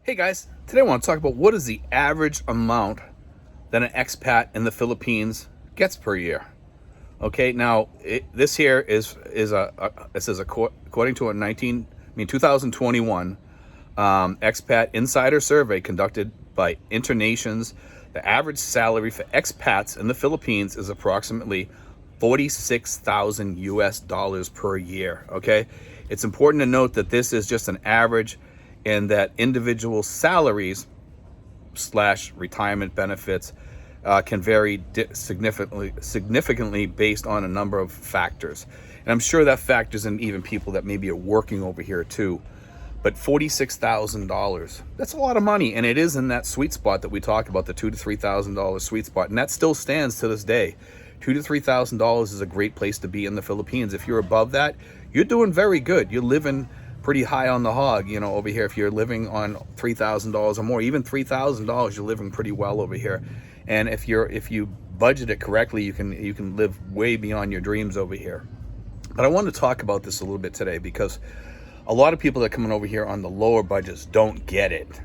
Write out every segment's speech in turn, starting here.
Hey guys, today I want to talk about what is the average amount that an expat in the Philippines gets per year. Okay, now this here is this is according to a 2021 expat insider survey conducted by Internations. The average salary for expats in the Philippines is approximately 46,000 US dollars per year. Okay, it's important to note that this is just an average, and that individual salaries slash retirement benefits can vary significantly based on a number of factors. And I'm sure that factors in even people that maybe are working over here too. But $46,000, that's a lot of money. And it is in that sweet spot that we talk about, the $2,000 to $3,000 sweet spot. And that still stands to this day. $2,000 to $3,000 is a great place to be in the Philippines. If you're above that, you're doing very good. You're living pretty high on the hog, over here. If you're living on $3,000 or more, even $3,000, you're living pretty well over here. And if you budget it correctly, you can live way beyond your dreams over here. But I want to talk about this a little bit today because a lot of people that are coming over here on the lower budgets don't get it.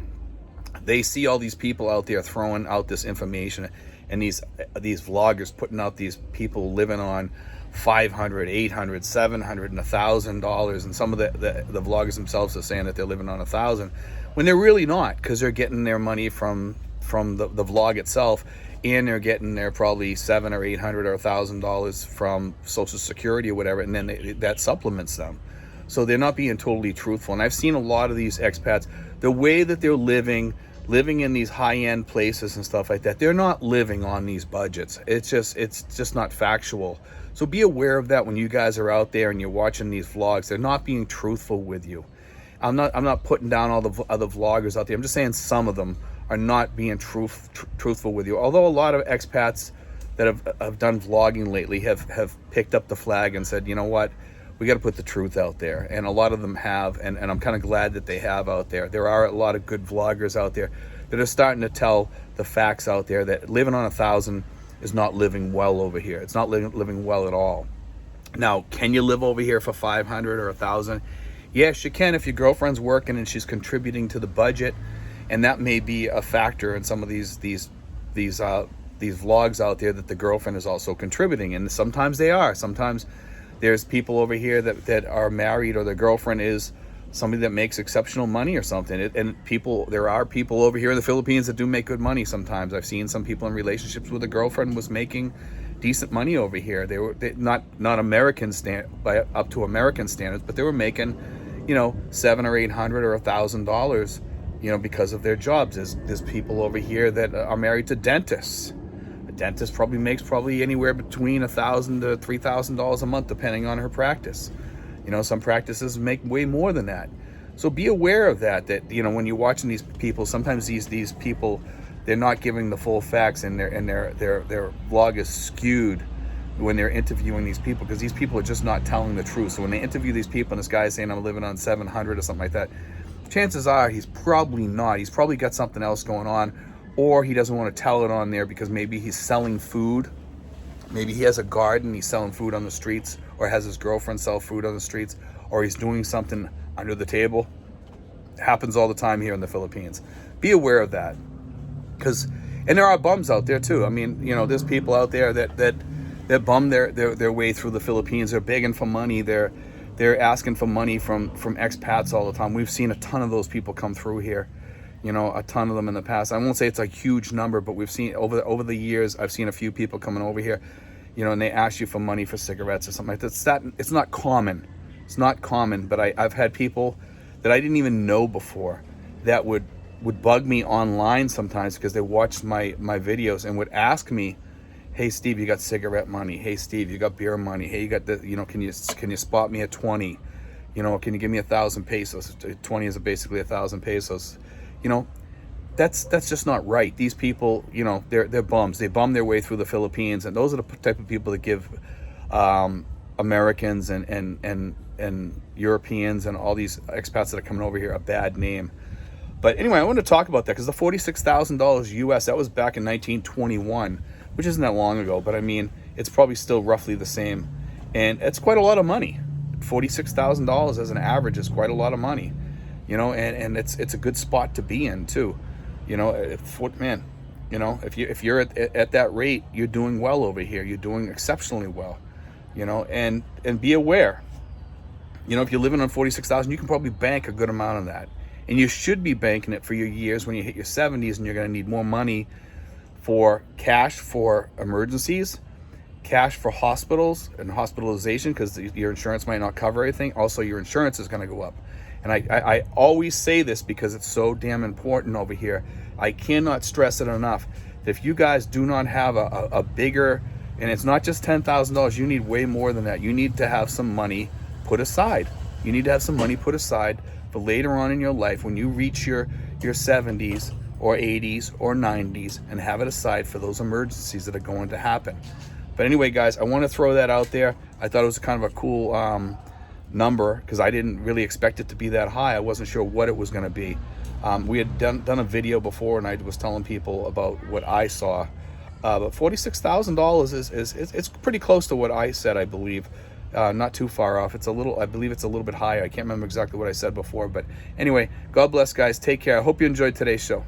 They see all these people out there throwing out this information, and these vloggers putting out these people living on $500, $800, $700, and $1,000, and some of the vloggers themselves are saying that they're living on $1,000 when they're really not, because they're getting their money from the vlog itself, and they're getting their probably $700 or $800 or $1,000 from Social Security or whatever, and then that supplements them. So they're not being totally truthful. And I've seen a lot of these expats, the way that they're living in these high-end places and stuff like that, they're not living on these budgets. It's just not factual. So be aware of that when you guys are out there and you're watching these vlogs. They're not being truthful with you. I'm not putting down all the other vloggers out there. I'm just saying some of them are not being truthful with you. Although a lot of expats that have done vlogging lately have picked up the flag and said, you know what, we got to put the truth out there. And a lot of them have, and I'm kind of glad that they have out there. There are a lot of good vloggers out there that are starting to tell the facts out there, that living on $1,000 is not living well over here. It's not living well at all. Now, can you live over here for $500 or $1,000? Yes, you can if your girlfriend's working and she's contributing to the budget, and that may be a factor in some of these vlogs out there, that the girlfriend is also contributing, and sometimes they are. Sometimes there's people over here that are married, or their girlfriend is somebody that makes exceptional money or something. There are people over here in the Philippines that do make good money sometimes. I've seen some people in relationships where the girlfriend was making decent money over here. They were not American up to American standards, but they were making, $700 or $800 or $1,000, because of their jobs. There's people over here that are married to dentists. A dentist probably makes anywhere between $1,000 to $3,000 a month, depending on her practice. Some practices make way more than that. So be aware of that when you're watching these people, sometimes these people, they're not giving the full facts, and their vlog is skewed when they're interviewing these people, because these people are just not telling the truth. So when they interview these people and this guy's saying, I'm living on $700 or something like that, chances are he's probably not. He's probably got something else going on, or he doesn't want to tell it on there because maybe he's selling food. Maybe he has a garden, he's selling food on the streets, or has his girlfriend sell food on the streets, or he's doing something under the table. It happens all the time here in the Philippines. Be aware of that. And there are bums out there too. I mean, there's people out there that bum their way through the Philippines. They're begging for money. They're asking for money from expats all the time. We've seen a ton of those people come through here. A ton of them in the past. I won't say it's a huge number, but we've seen over the years, I've seen a few people coming over here, and they ask you for money for cigarettes or something like that. It's not common. It's not common, but I've had people that I didn't even know before that would bug me online sometimes because they watched my videos and would ask me, hey Steve, you got cigarette money? Hey Steve, you got beer money? Hey, you got the, can you spot me at 20? Can you give me 1,000 pesos? 20 is basically 1,000 pesos. That's just not right. These people, they're bums. They bum their way through the Philippines, and those are the type of people that give Americans and Europeans and all these expats that are coming over here a bad name. But anyway, I want to talk about that because the $46,000 US, that was back in 1921, which isn't that long ago, but I mean, it's probably still roughly the same, and it's quite a lot of money. $46,000 as an average is quite a lot of money. you know, and it's a good spot to be in too, you know. Man, you know, if you're at that rate, you're doing well over here. You're doing exceptionally well, you know, and be aware, you know, if you're living on 46,000, you can probably bank a good amount of that, and you should be banking it for your years when you hit your 70s, and you're going to need more money for cash for emergencies, cash for hospitals and hospitalization, because your insurance might not cover everything. Also, your insurance is going to go up. And I always say this because it's so damn important over here. I cannot stress it enough. If you guys do not have a bigger, and it's not just $10,000, you need way more than that. You need to have some money put aside. You need to have some money put aside for later on in your life when you reach your 70s or 80s or 90s, and have it aside for those emergencies that are going to happen. But anyway, guys, I want to throw that out there. I thought it was kind of a cool number, because I didn't really expect it to be that high. I wasn't sure what it was going to be. We had done a video before, and I was telling people about what I saw. But $46,000 is it's pretty close to what I said, I believe. Not too far off. I believe it's a little bit higher. I can't remember exactly what I said before. But anyway, God bless, guys. Take care. I hope you enjoyed today's show.